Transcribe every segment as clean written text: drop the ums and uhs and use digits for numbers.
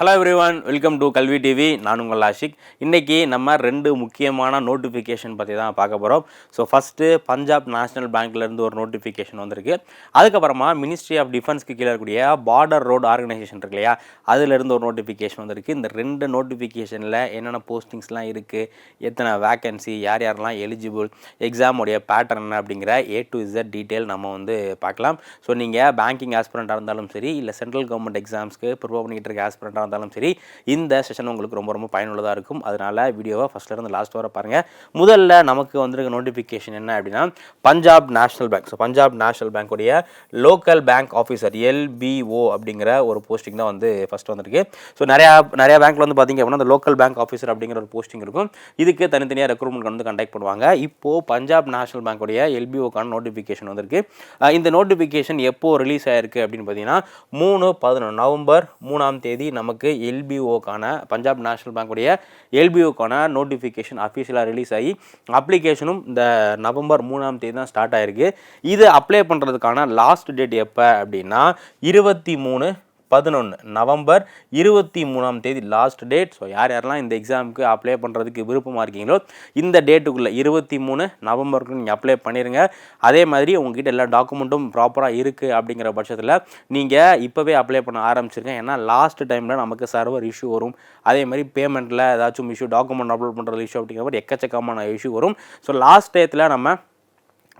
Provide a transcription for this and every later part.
Hello everyone, welcome to கல்வி TV. நான் உங்கள் ஆஷிக். இன்றைக்கி நம்ம ரெண்டு முக்கியமான நோட்டிஃபிகேஷன் பற்றி தான் பார்க்க போகிறோம். ஸோ ஃபஸ்ட்டு பஞ்சாப் நேஷ்னல் பேங்க்லேருந்து ஒரு நோட்டிஃபிகேஷன் வந்திருக்கு. அதுக்கப்புறமா மினிஸ்ட்ரி ஆஃப் டிஃபென்ஸ்க்கு கீழே இருக்கக்கூடிய பார்டர் ரோடு ஆர்கனைசேஷன் இருக்கு இல்லையா, அதிலேருந்து ஒரு நோட்டிஃபிகேஷன் வந்திருக்கு. இந்த ரெண்டு நோட்டிஃபிகேஷனில் என்னென்ன போஸ்டிங்ஸ்லாம் இருக்குது, எத்தனை வேக்கன்சி, யார் யாரெல்லாம் எலிஜிபிள், எக்ஸாமுடைய பேட்டர்ன் என்ன அப்படிங்கிற A to Z டீட்டெயில் நம்ம வந்து பார்க்கலாம். ஸோ நீங்கள் பேங்கிங் ஆஸ்பிரண்ட்டாக இருந்தாலும் சரி, இல்லை சென்ட்ரல் கவர்மெண்ட் எக்ஸாம்ஸ்க்கு ப்ரிப்பேர் பண்ணிக்கிட்டு இருக்க ஆஸ்பிரண்ட்டாக இருந்தாலும் சரி, இந்த செஷன் உங்களுக்கு ரொம்ப ரொம்ப பயனுள்ளதாக இருக்கும். அதனால் வீடியோவை ஃபஸ்ட்லேருந்து லாஸ்ட் வரை பாருங்கள். முதல்ல நமக்கு வந்திருக்க நோட்டிஃபிகேஷன் என்ன அப்படின்னா, Punjab national bank. So Punjab national பேங்க்குடைய லோக்கல் பேங்க் ஆஃபீஸர் LBO அப்படிங்கிற ஒரு போஸ்டிங் தான் வந்து ஃபஸ்ட் வந்திருக்கு. ஸோ நிறையா பேங்க்கில் வந்து பார்த்திங்க அப்படின்னா அந்த லோக்கல் பேங்க் ஆஃபீஸர் அப்படிங்கிற ஒரு போஸ்டிங் இருக்கும். இதுக்கு தனித்தனியாக ரெக்ரூட்மெண்ட் வந்து கண்டக்ட் பண்ணுவாங்க. இப்போது பஞ்சாப் நேஷ்னல் பேங்க்குடைய LBOக்கான நோட்டிஃபிகேஷன் வந்திருக்கு. இந்த நோட்டிஃபிகேஷன் எப்போது ரிலீஸ் ஆகிருக்கு அப்படின்னு பார்த்தீங்கன்னா 3/11 நவம்பர் 3ஆம் தேதி நமக்கு LBOக்கான பஞ்சாப் நேஷ்னல் பேங்க்குடைய LBOக்கான நோட்டிஃபிகேஷன் அஃபீஷியலாக ரிலீஸ் ஆகி அப்ளிகேஷனும் இந்த நவம்பர் 3ஆம் தேதி தான் ஸ்டார்ட் ஆகிருக்கு. இது அப்ளை பண்ணுறதுக்கான லாஸ்ட் டேட் எப்போ அப்படின்னா 23/11 நவம்பர் 23ஆம் தேதி லாஸ்ட் டேட். ஸோ யாரெல்லாம் இந்த எக்ஸாமுக்கு அப்ளை பண்ணுறதுக்கு விருப்பமாக இருக்கீங்களோ இந்த டேட்டுக்குள்ளே 23 நவம்பருக்கு நீங்கள் அப்ளை பண்ணிடுங்க. அதே மாதிரி உங்ககிட்ட எல்லா டாக்குமெண்ட்டும் ப்ராப்பராக இருக்குது அப்படிங்கிற பட்சத்தில் நீங்கள் இப்போவே அப்ளை பண்ண ஆரம்பிச்சிருங்க. ஏன்னா லாஸ்ட் டைமில் நமக்கு சர்வர் இஷ்யூ வரும். அதே மாதிரி பேமெண்ட்டில் ஏதாச்சும் இஷ்யூ, டாக்குமெண்ட் அப்லோட் பண்ணுறது இஷ்யூ அப்படிங்கிற மாதிரி எக்கச்சக்கமான இஷ்யூ வரும். ஸோ லாஸ்ட் டயத்தில் நம்ம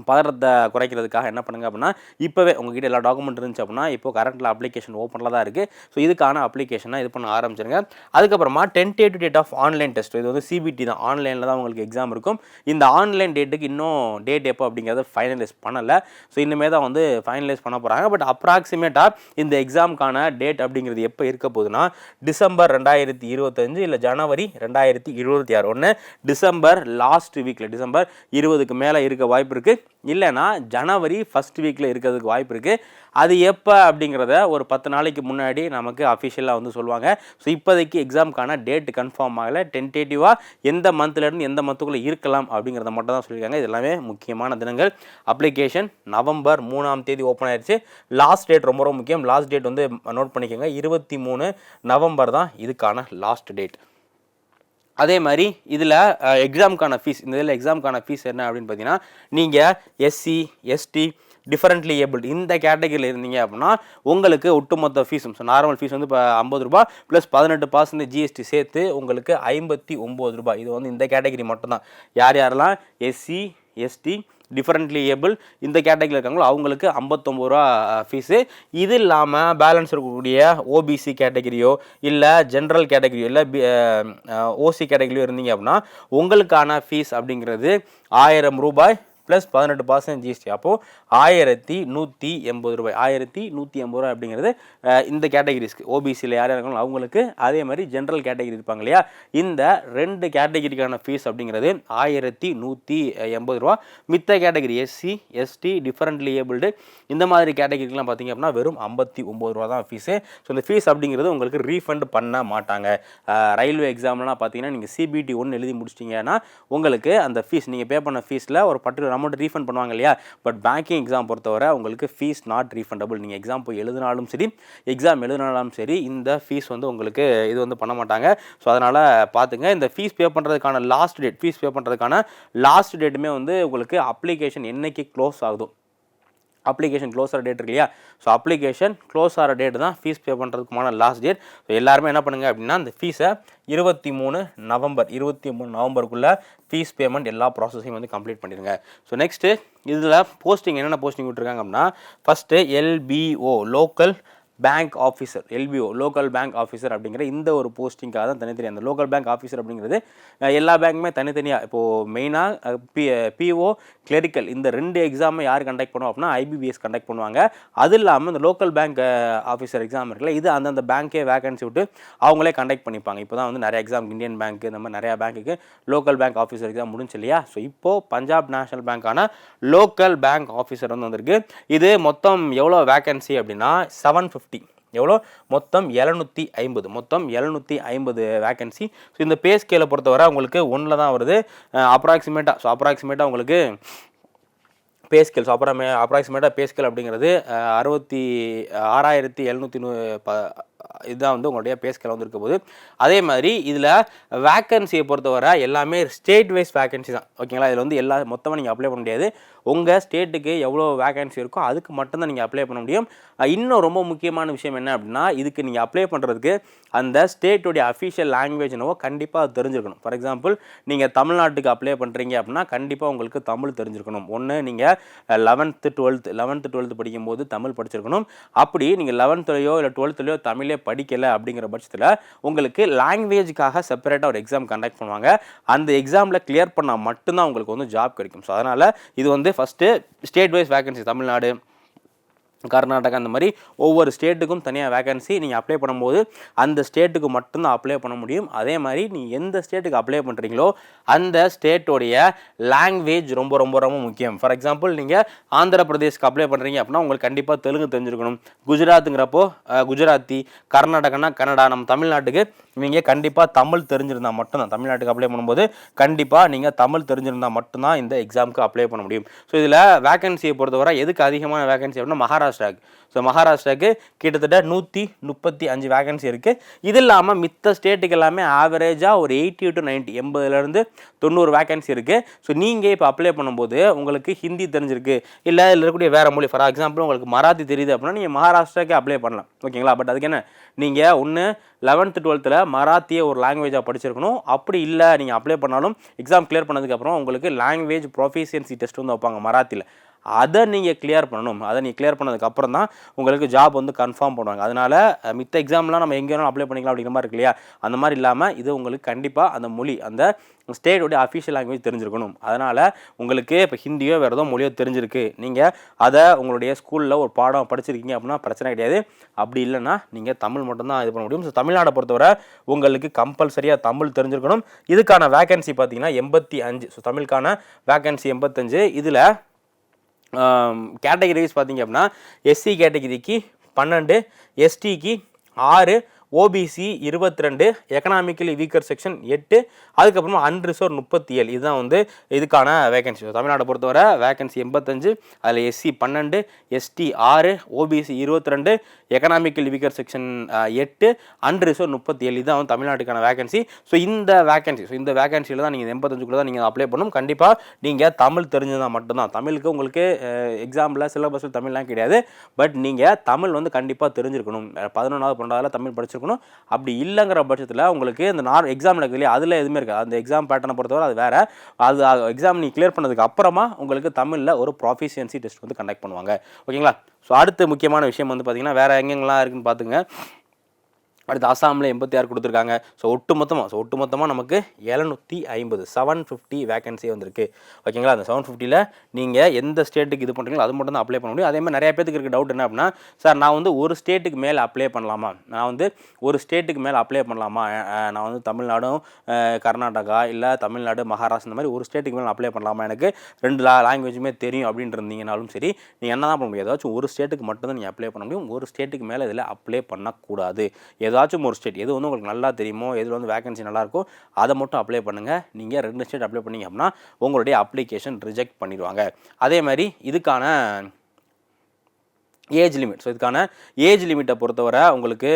பதறத்தை குறைக்கிறதுக்காக என்ன பண்ணுங்க அப்படின்னா, இப்போவே உங்ககிட்ட எல்லா டாக்குமெண்ட் இருந்துச்சு அப்படின்னா இப்போது கரண்ட்டில் அப்ளிகேஷன் ஓப்பனில் தான் இருக்குது. ஸோ இதுக்கான அப்ளிகேஷனை இது பண்ண ஆரம்பிச்சிருங்க. அதுக்கப்புறமா tentative date of online test, இது வந்து CBT தான், ஆன்லைனில் தான் உங்களுக்கு எக்ஸாம் இருக்கும். இந்த ஆன்லைன் டேட்டுக்கு இன்னும் டேட் எப்போ அப்படிங்கிறத ஃபைனலைஸ் பண்ணலை. ஸோ இன்னுமே தான் வந்து ஃபைனலைஸ் பண்ண போகிறாங்க. பட் அப்ராக்சிமேட்டாக இந்த எக்ஸாமுக்கான டேட் அப்படிங்கிறது எப்போ இருக்க போகுதுன்னா டிசம்பர் 2025 இல்லை ஜனவரி 2026. ஒன்று டிசம்பர் லாஸ்ட் வீக்கில், டிசம்பர் 20க்கு மேலே இருக்க வாய்ப்பு இருக்குது. இல்லைனா ஜனவரி ஃபஸ்ட் வீக்கில் இருக்கிறதுக்கு வாய்ப்பு இருக்குது. அது எப்போ அப்படிங்கிறத ஒரு 10 நாளைக்கு முன்னாடி நமக்கு அஃபிஷியலாக வந்து சொல்லுவாங்க. ஸோ இப்போதைக்கு எக்ஸாமுக்கான டேட் கன்ஃபார்ம் ஆகலை. டென்டேட்டிவாக எந்த மந்த்லேருந்து எந்த மந்த்துக்குள்ளே இருக்கலாம் அப்படிங்கிறத மட்டும் தான் சொல்லியிருக்காங்க. இது எல்லாமே முக்கியமான தினங்கள். அப்ளிகேஷன் நவம்பர் 3ஆம் தேதி ஓப்பன் ஆயிடுச்சு. லாஸ்ட் டேட் ரொம்ப ரொம்ப முக்கியம். லாஸ்ட் டேட் வந்து நோட் பண்ணிக்கோங்க, 23 நவம்பர் தான் இதுக்கான லாஸ்ட் டேட். அதே மாதிரி இதில் எக்ஸாமுக்கான ஃபீஸ், இந்த இதில் எக்ஸாமுக்கான ஃபீஸ் என்ன அப்படின்னு பார்த்தீங்கன்னா, நீங்கள் SC ST டிஃபரெண்ட்லி ஏபிள்டு இந்த கேட்டகரியில் இருந்தீங்க அப்படின்னா உங்களுக்கு ஒட்டுமொத்த ஃபீஸும், ஸோ நார்மல் ஃபீஸ் வந்து இப்போ 50 ரூபா ப்ளஸ் 18% GST சேர்த்து உங்களுக்கு 59 ரூபாய். இது வந்து இந்த கேட்டகரி மட்டும்தான். யாரெல்லாம் SC ST டிஃபரெண்ட்லி ஏபிள் இந்த கேட்டகரியில் இருக்காங்களோ அவங்களுக்கு 59 ரூபா ஃபீஸு. இது இல்லாமல் பேலன்ஸ் இருக்கக்கூடிய OBC கேட்டகரியோ இல்லை ஜென்ரல் கேட்டகரியோ இல்லை OC கேட்டகரியோ இருந்தீங்க அப்படின்னா உங்களுக்கான ஃபீஸ் அப்படிங்கிறது 1000 ரூபாய் ப்ளஸ் 18% GST. அப்போது 1180 ரூபாய், 1180 ரூபாய் அப்படிங்கிறது இந்த கேட்டகரிஸ்க்கு, OBCயில் யார் இருக்காங்களோ அவங்களுக்கு. அதே மாதிரி ஜென்ரல் கேட்டகரி இருப்பாங்க இல்லையா, இந்த ரெண்டு கேட்டகரிக்கான ஃபீஸ் அப்படிங்கிறது 1180 ரூபா. மித்த category SC ST differently abled இந்த மாதிரி கேட்டகரிக்கெலாம் பார்த்திங்க அப்படின்னா வெறும் 59 ரூபா தான் ஃபீஸு. ஸோ இந்த ஃபீஸ் அப்படிங்கிறது உங்களுக்கு ரீஃபண்ட் பண்ண மாட்டாங்க. ரயில்வே எக்ஸாம்லாம் பார்த்தீங்கன்னா நீங்கள் CBT 1 எழுதி முடிச்சிட்டிங்கன்னா உங்களுக்கு அந்த ஃபீஸ், நீங்கள் பே பண்ண ஃபீஸில் ஒரு பர்டிகுலர் அமௌண்ட் ரீஃபண்ட் பண்ணுவாங்க இல்லையா. பட் பேங்கிங் எக்ஸாம் பொறுத்தவரை உங்களுக்கு ஃபீஸ் நாட் ரீஃபண்டபிள். நீங்கள் எக்ஸாம் போய் எழுதினாலும் சரி, எக்ஸாம் எழுதினாலும் சரி, இந்த ஃபீஸ் வந்து உங்களுக்கு இது வந்து பண்ண மாட்டாங்க. ஸோ அதனால் பார்த்துங்க. இந்த ஃபீஸ் பே பண்ணுறதுக்கான லாஸ்ட் டேட், ஃபீஸ் பே பண்ணுறதுக்கான லாஸ்ட் டேட்டுமே வந்து உங்களுக்கு அப்ளிகேஷன் என்னைக்கு க்ளோஸ் ஆகுதோ, அப்ளிகேஷன் க்ளோஸ் ஆகிற டேட் இருக்கு இல்லையா, ஸோ அப்ளிகேஷன் க்ளோஸ் ஆகிற டேட் தான் ஃபீஸ் பே பண்ணுறதுக்குமான லாஸ்ட் டேட். ஸோ எல்லாருமே என்ன பண்ணுங்கள் அப்படின்னா இந்த ஃபீஸை 23 நவம்பருக்குள்ளே ஃபீஸ் பேமெண்ட் எல்லா ப்ராசஸையும் வந்து கம்ப்ளீட் பண்ணிடுங்க. ஸோ நெக்ஸ்ட்டு இதில் போஸ்டிங் என்னென்ன போஸ்டிங் விட்டுருக்காங்க அப்படின்னா, first LBO local bank officer, LBO local bank officer அப்படிங்கிற இந்த ஒரு போஸ்டிங்காக தான் தனித்தனியாக. அந்த லோக்கல் பேங்க் ஆஃபீஸர் அப்படிங்கிறது எல்லா பேங்க்குமே தனித்தனியாக, இப்போது மெயினாக PO கிளரிக்கல் இந்த ரெண்டு எக்ஸாமை யார் கண்டக்ட் பண்ணுவோம் அப்படின்னா IBPS கண்டக்ட் பண்ணுவாங்க. அது இல்லாமல் இந்த லோக்கல் பேங்க் ஆஃபீஸர் எக்ஸாம் இருக்குல்ல, இது அந்தந்த பேங்க்கே வேகன்சி விட்டு அவங்களே கண்டக்ட் பண்ணிப்பாங்க. இப்போ தான் வந்து நிறைய எக்ஸாம், இந்தியன் பேங்க் இந்த மாதிரி நிறையா பேங்க்குக்கு லோக்கல் பேங்க் ஆஃபீஸர் எக்ஸாம் முடிஞ்சு இல்லையா. ஸோ இப்போது பஞ்சாப் நேஷ்னல் பேங்க்கான லோக்கல் பேங்க் ஆஃபீஸர் வந்து வந்திருக்கு. இது மொத்தம் எவ்வளோ வேகன்சி அப்படின்னா 750, எவ்வளோ மொத்தம் 750 வேகன்சி. ஸோ இந்த பே ஸ்கேலை பொறுத்தவரை உங்களுக்கு 1 தான் வருது அப்ராக்சிமேட்டாக. ஸோ அப்ராக்சிமேட்டாக உங்களுக்கு பே ஸ்கேல், ஸோ அப்புறம் அப்ராக்சிமேட்டாக பே ஸ்கேல் அப்படிங்கிறது 66,700 இதுதான் வந்து உங்களுடைய பே ஸ்கேல் வந்து இருக்க போகுது. அதே மாதிரி இதில் வேக்கன்சியை பொறுத்தவரை எல்லாமே ஸ்டேட் வைஸ் வேக்கன்சி தான். ஓகேங்களா? இதில் வந்து எல்லா மொத்தமாக நீங்கள் அப்ளை பண்ண முடியாது. உங்கள் ஸ்டேட்டுக்கு எவ்வளோ வேக்கன்சி இருக்கோ அதுக்கு மட்டும்தான் நீங்கள் அப்ளை பண்ண முடியும். இன்னும் ரொம்ப முக்கியமான விஷயம் என்ன அப்படின்னா, இதுக்கு நீங்கள் அப்ளை பண்ணுறதுக்கு அந்த ஸ்டேட்டுடைய அஃபிஷியல் லாங்குவேஜ் என்னவோ கண்டிப்பாக அது தெரிஞ்சிருக்கணும். ஃபார் எக்ஸாம்பிள் நீங்கள் தமிழ்நாட்டுக்கு அப்ளை பண்ணுறீங்க அப்படின்னா கண்டிப்பாக உங்களுக்கு தமிழ் தெரிஞ்சிருக்கணும். ஒன்று நீங்கள் 11th 12th படிக்கும்போது தமிழ் படிச்சிருக்கணும். அப்படி நீங்கள் 11th இல்லை 12th தமிழே படிக்கலை அப்படிங்கிற பட்சத்தில் உங்களுக்கு லாங்குவேஜுக்காக செப்பரேட்டாக ஒரு எக்ஸாம் கண்டக்ட் பண்ணுவாங்க. அந்த எக்ஸாமில் கிளியர் பண்ணால் மட்டும்தான் உங்களுக்கு வந்து ஜாப் கிடைக்கும். ஸோ அதனால் இது வந்து first state wise vacancy Tamil Nadu, Karnataka அந்த மாதிரி ஒவ்வொரு ஸ்டேட்டுக்கும் தனியாக வேகன்சி நீங்கள் அப்ளை பண்ணும்போது அந்த ஸ்டேட்டுக்கு மட்டும்தான் அப்ளை பண்ண முடியும். அதே மாதிரி நீங்கள் எந்த ஸ்டேட்டுக்கு அப்ளை பண்ணுறீங்களோ அந்த ஸ்டேட்டோடைய லாங்குவேஜ் ரொம்ப ரொம்ப ரொம்ப முக்கியம். ஃபார் எக்ஸாம்பிள் நீங்கள் ஆந்திர பிரதேஷ்க்கு அப்ளை பண்ணுறீங்க அப்படின்னா உங்களுக்கு கண்டிப்பாக தெலுங்கு தெரிஞ்சிருக்கணும். குஜராத்துங்கிறப்போ குஜராத்தி, கர்நாடகனா கன்னடா. நம்ம தமிழ்நாட்டுக்கு நீங்கள் கண்டிப்பாக தமிழ் தெரிஞ்சிருந்தால் மட்டும்தான், தமிழ்நாட்டுக்கு அப்ளை பண்ணும்போது கண்டிப்பாக நீங்கள் தமிழ் தெரிஞ்சிருந்தால் மட்டும்தான் இந்த எக்ஸாமுக்கு அப்ளை பண்ண முடியும். ஸோ இதில் வேகன்சியை பொறுத்தவரை எதுக்கு அதிகமான வேகன்சி அப்படின்னா மகாராஷ்டிராவுக்கு. ஸோ மகாராஷ்டிராவுக்கு கிட்டத்தட்ட 135 வேகன்சி இருக்குது. இது இல்லாமல் மித்த ஸ்டேட்டுக்கு எல்லாமே ஆவரேஜாக ஒரு 80 to 90 80லேருந்து 90 வேகன்சி இருக்குது. ஸோ நீங்கள் இப்போ அப்ளை பண்ணும்போது உங்களுக்கு ஹிந்தி தெரிஞ்சிருக்கு, இல்லை இதில் இருக்கக்கூடிய வேறு மொழி, ஃபார் எக்ஸாம்பிள் உங்களுக்கு மராத்தி தெரியுது அப்படின்னா நீங்கள் மகாராஷ்டிராவுக்கு அப்ளை பண்ணலாம். ஓகேங்களா? பட் அதுக்கு என்ன, நீங்கள் ஒன்று 11th 12th மராத்தியை ஒரு லாங்குவேஜாக படிச்சிருக்கணும். அப்படி இல்லை நீங்கள் அப்ளை பண்ணாலும் எக்ஸாம் கிளியர் பண்ணதுக்கப்புறம் உங்களுக்கு லாங்குவேஜ் ப்ரொஃபிஷியன்சி டெஸ்ட் வந்து வைப்பாங்க மராத்தியில். அதை நீங்கள் கிளியர் பண்ணணும். அதை நீங்கள் கிளியர் பண்ணதுக்கப்புறம் தான் உங்களுக்கு ஜாப் வந்து கன்ஃபார்ம் பண்ணுவாங்க. அதனால் மித்த எக்ஸாம்லாம் நம்ம எங்கே வேணாலும் அப்ளை பண்ணிக்கலாம் அப்படிங்கிற மாதிரி இருக்கு இல்லையா? அந்த மாதிரி இல்லாமல் இது உங்களுக்கு கண்டிப்பாக அந்த மொழி, அந்த ஸ்டேட்டோடைய அஃபிஷியல் லாங்குவேஜ் தெரிஞ்சிருக்கணும். அதனால் உங்களுக்கு இப்போ ஹிந்தியோ வேறு ஏதோ மொழியோ தெரிஞ்சிருக்கு, நீங்கள் அதை உங்களுடைய ஸ்கூலில் ஒரு பாடம் படிச்சிருக்கீங்க அப்படின்னா பிரச்சனை கிடையாது. அப்படி இல்லைன்னா நீங்கள் தமிழ் மட்டும்தான் இது பண்ண முடியும். ஸோ தமிழ்நாடை பொறுத்தவரை உங்களுக்கு கம்பல்சரியாக தமிழ் தெரிஞ்சிருக்கணும். இதுக்கான வேகன்சி பார்த்தீங்கன்னா 85. ஸோ தமிழுக்கான வேகன்சி 85. இதில் கேட்டகரிஸ் பார்த்திங்க அப்படின்னா எஸ்சி கேட்டகரிக்கு 12, எஸ்டிக்கு 6, ஓபிசி 22, எக்கனாமிக்கலி வீக்கர் செக்ஷன் 8, அதுக்கப்புறமா அன்ரிசர்வ் 37. இதுதான் வந்து இதுக்கான வேகன்சி. தமிழ்நாட்டை பொறுத்தவரை வேகன்சி 85, அதில் SC 12, ST 6, OBC 22, economical weaker section 8, unreserve 37. இதுதான் வந்து தமிழ்நாட்டுக்கான வேகன்சி. ஸோ இந்த வேகன்சியில் தான் நீங்கள் 85 தான் நீங்கள் அப்ளை பண்ணணும். கண்டிப்பாக நீங்கள் தமிழ் தெரிஞ்சதான் மட்டும்தான். தமிழுக்கு உங்களுக்கு எக்ஸாம்பிள் சிலபஸில் தமிழ்லாம் கிடையாது. பட் நீங்கள் தமிழ் வந்து கண்டிப்பாக தெரிஞ்சிருக்கணும். 11வது 12வது தமிழ் படிச்சிருக்கணும். அப்படி இல்லைங்கிற பட்சத்தில் உங்களுக்கு இந்த எக்ஸாம் நடக்குது இல்லையா, அதில் எதுவுமே இருக்காது. அந்த எக்ஸாம் பேட்டர்னை பொறுத்தவரை அது வேறு. அது எக்ஸாம் நீங்கள் கிளியர் பண்ணதுக்கு அப்புறமா உங்களுக்கு தமிழில் ஒரு ப்ரொஃபிஷியன்சி டெஸ்ட் வந்து கண்டக்ட் பண்ணுவாங்க. ஓகேங்களா? ஸோ அடுத்த முக்கியமான விஷயம் வந்து பார்த்தீங்கன்னா வேறு எங்கெங்கெல்லாம் இருக்குதுன்னு பார்த்துங்க. அடுத்து அசாமில் 86 கொடுத்துருக்காங்க. ஸோ ஒட்டுமொத்தமாக நமக்கு 750 வேகன்சி வந்திருக்கு. ஓகேங்களா? அந்த 750ல் நீங்கள் எந்த ஸ்டேட்டுக்கு இது பண்ணுறீங்களோ அது மட்டும் தான் அப்ளை பண்ண முடியும். அதே மாதிரி நிறைய பேருக்கு இருக்க டவுட் என்ன அப்படின்னா, சார் நான் வந்து ஒரு ஸ்டேட்டுக்கு மேலே அப்ளை பண்ணலாமா, நான் வந்து தமிழ்நாடும் கர்நாடகா இல்லை தமிழ்நாடு மகாராஷ்டிரா இந்த மாதிரி ஒரு ஸ்டேட்டுக்கு மேலே அப்ளை பண்ணலாமா, எனக்கு 2 லாங்குவேஜுமே தெரியும் அப்படின்னு இருந்தீங்கனாலும் சரி, நீங்கள் என்ன தான் பண்ண முடியும், ஏதாச்சும் ஒரு ஸ்டேட்டுக்கு மட்டும் தான் நீங்கள் அப்ளை பண்ண முடியும். ஒரு ஸ்டேட்டுக்கு மேலே இதில் அப்ளை பண்ணக்கூடாது. ஏதாச்சும் ஒரு ஸ்டேட் எது வந்து உங்களுக்கு நல்லா தெரியுமோ, எதில் வந்து வேகன்சி நல்லாயிருக்கோ அதை மட்டும் அப்ளை பண்ணுங்கள். நீங்கள் 2 ஸ்டேட் அப்ளை பண்ணிங்க அப்படின்னா உங்களுடைய அப்ளிகேஷன் ரிஜெக்ட் பண்ணிடுவாங்க. அதே மாதிரி இதுக்கான ஏஜ் லிமிட். ஸோ இதுக்கான ஏஜ் லிமிட்டை பொறுத்தவரை உங்களுக்கு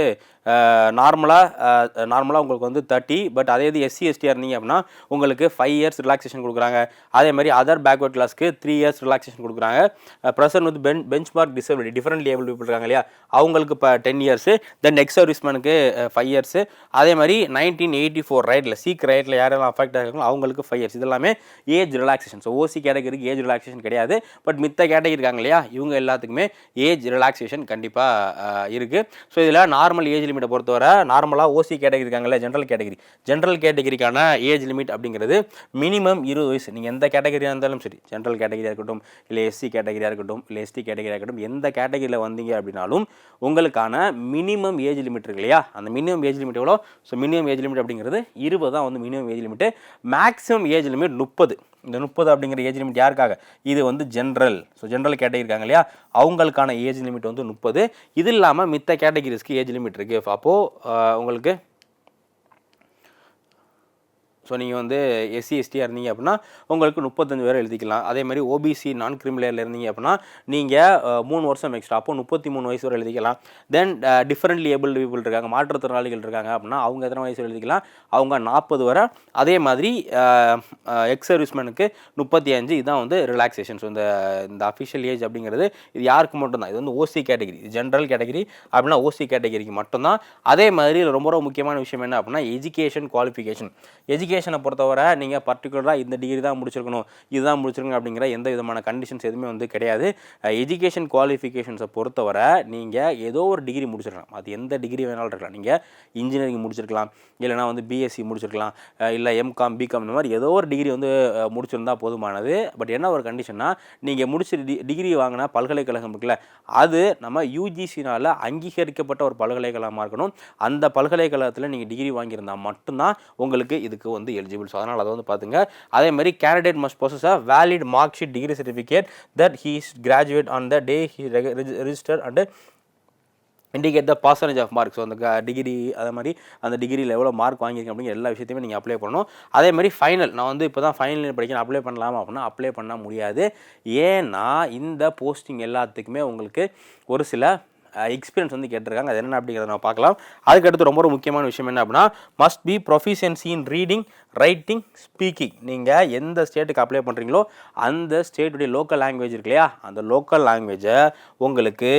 நார்மலாக உங்களுக்கு வந்து 30. பட் அதே இது எஸ்சி எஸ்டியாக இருந்தீங்க அப்படின்னா உங்களுக்கு 5 இயர்ஸ் ரிலாக்ஸேஷன் கொடுக்குறாங்க. அதே மாதிரி அதர் பேக்வர்ட் கிளாஸ்க்கு 3 இயர்ஸ் ரிலாக்ஸேஷன் கொடுக்குறாங்க. ப்ரெசன்ட் வந்து bench mark disability different able people இருக்காங்க இல்லையா, அவங்களுக்கு இப்போ 10 இயர்ஸு. தென் எக்ஸ் சர்வீஸ்மேனுக்கு 5 இயர்ஸு. அதே மாதிரி 1984 ரைட்டில் சீக் ரைட்டில் யாரெல்லாம் அஃபெக்ட் ஆகிருக்காங்களோ அவங்களுக்கு 5 இயர்ஸ். இது எல்லாமே ஏஜ் ரிலாக்ஸேஷன். ஸோ ஓசி கேட்டகரிக்கு ஏஜ் ரிலாக்ஸேஷன் கிடையாது. பட் மித்த கேட்டகரி இருக்காங்க இல்லையா, இவங்க எல்லாத்துக்குமே ஏஜ் ரிலாக்ஸேஷன் கண்டிப்பாக இருக்குது. ஸோ இதில் நார்மல் ஏஜ் லிமிட்டை பொறுத்தவரை நார்மலாக ஓசி கேட்டகரி இருக்காங்கல்ல, ஜென்ரல் கேட்டகரிக்கான ஏஜ் லிமிட் அப்படிங்கிறது மினிமம் 20 வயசு. நீங்கள் எந்த கேட்டகரியாக இருந்தாலும் சரி, ஜென்ரல் கேட்டகரியாக இருக்கட்டும், இல்லை எஸ்சி கேட்டகரியாக இருக்கட்டும், இல்லை எஸ்டி கேட்டகரியாக இருக்கட்டும், எந்த கேட்டகரியில் வந்தீங்க அப்படின்னாலும் உங்களுக்கான மினிமம் ஏஜ் லிமிட் இருக்கு இல்லையா, அந்த மினிமம் ஏஜ் லிமிட் எவ்வளோ? ஸோ மினிமம் ஏஜ் லிமிட் அப்படிங்கிறது 20 தான் வந்து minimum age limit. Maximum age limit 30. இந்த 30 அப்படிங்கிற ஏஜ் லிமிட் யாருக்காக? இது வந்து ஜென்ரல். ஸோ ஜென்ரல் கேட்டகரி இருக்காங்க இல்லையா, அவங்களுக்கான ஏஜ் லிமிட் வந்து 30. இது இல்லாமல் மித்த கேட்டகரிஸ்க்கு ஏஜ் லிமிட் இருக்குது. அப்போது உங்களுக்கு ஸோ நீங்கள் வந்து எஸ்சி எஸ்டியாக இருந்தீங்க அப்படின்னா உங்களுக்கு 35 வரை எழுதிக்கலாம். அதே மாதிரி ஓபிசி நான் கிரிமினலில் இருந்தீங்க அப்படின்னா நீங்கள் 3 வருஷம் எக்ஸ்ட்ரா, அப்போ 33 வயசு வரை எழுதிக்கலாம். தென் டிஃபரெண்ட்லி ஏபிள்டு பீப்புள் இருக்காங்க, மாற்றுத்திறனாளிகள் இருக்காங்க அப்படின்னா அவங்க எத்தனை வயசு எழுதிக்கலாம், அவங்க 40 வரை. அதே மாதிரி எக்ஸ் சர்வீஸ்மேனுக்கு 35. இதுதான் வந்து ரிலாக்ஸேஷன். ஸோ இந்த அஃபிஷியல் ஏஜ் அப்படிங்கிறது இது யாருக்கு மட்டும்தான், இது வந்து ஓசி கேட்டகரி, ஜென்ரல் கேட்டகரி அப்படின்னா ஓசி கேட்டகரிக்கு மட்டும்தான். அதே மாதிரி ரொம்ப ரொம்ப முக்கியமான விஷயம் என்ன அப்படின்னா எஜுகேஷன் குவாலிஃபிகேஷன். எஜுகேஷனை பொறுத்தவரை நீங்கள் பர்டிகுலராக இந்த டிகிரி தான் முடிச்சிருக்கணும், இதுதான் முடிச்சிருக்கணும் அப்படிங்கிற எந்த விதமான கண்டிஷன்ஸ் எதுவுமே வந்து கிடையாது. எஜுகேஷன் குவாலிஃபிகேஷன்ஸை பொறுத்தவரை நீங்கள் ஏதோ ஒரு டிகிரி முடிச்சிருக்கலாம். அது எந்த டிகிரி வேணாலும் இருக்கலாம். நீங்கள் இன்ஜினியரிங் முடிச்சிருக்கலாம், இல்லைனா வந்து பிஎஸ்சி முடிச்சிருக்கலாம், இல்லை எம்காம் பிகாம் இந்த மாதிரி ஏதோ ஒரு டிகிரி வந்து முடிச்சிருந்தால் போதுமானது. பட் என்ன ஒரு கண்டிஷன்னா நீங்கள் முடிச்ச டிகிரி வாங்கினா பல்கலைக்கழகம் இருக்குல்ல, அது நம்ம யூஜிசினால் அங்கீகரிக்கப்பட்ட ஒரு பல்கலைக்கழகமாக இருக்கணும். அந்த பல்கலைக்கழகத்தில் நீங்கள் டிகிரி வாங்கியிருந்தால் மட்டும்தான் உங்களுக்கு இதுக்கு வந்து எலிஜிபிள். ஸோ அதனால் அதை வந்து பார்த்துங்க. அதே மாதிரி candidate must possess a valid mark sheet degree certificate that he is graduate on the day he register and indicate the percentage of mark. So அந்த டிகிரி அதே மாதிரி அந்த டிகிரியில் எவ்வளோ மார்க் வாங்கியிருக்கேன் அப்படிங்கிற எல்லா விஷயத்தையுமே நீங்கள் அப்ளை பண்ணணும். அதே மாதிரி ஃபைனல், நான் வந்து இப்போ தான் ஃபைனல் இயர் படிக்கிறேன், அப்ளை பண்ணலாமா அப்படின்னா அப்ளை பண்ண முடியாது. ஏன்னா இந்த போஸ்டிங் எல்லாத்துக்குமே உங்களுக்கு ஒரு சில எக்ஸ்பீரியன்ஸ் வந்து கேட்டிருக்காங்க. அது என்ன அப்படிங்கிறத நான் பார்க்கலாம். அதுக்கடுத்து ரொம்ப முக்கியமான விஷயம் என்ன அப்படின்னா must be proficiency in reading, writing, speaking. நீங்கள் எந்த ஸ்டேட்டுக்கு அப்ளை பண்ணுறீங்களோ அந்த ஸ்டேட்டுடைய லோக்கல் லாங்குவேஜ் இருக்கு இல்லையா, அந்த லோக்கல் லாங்குவேஜை உங்களுக்கு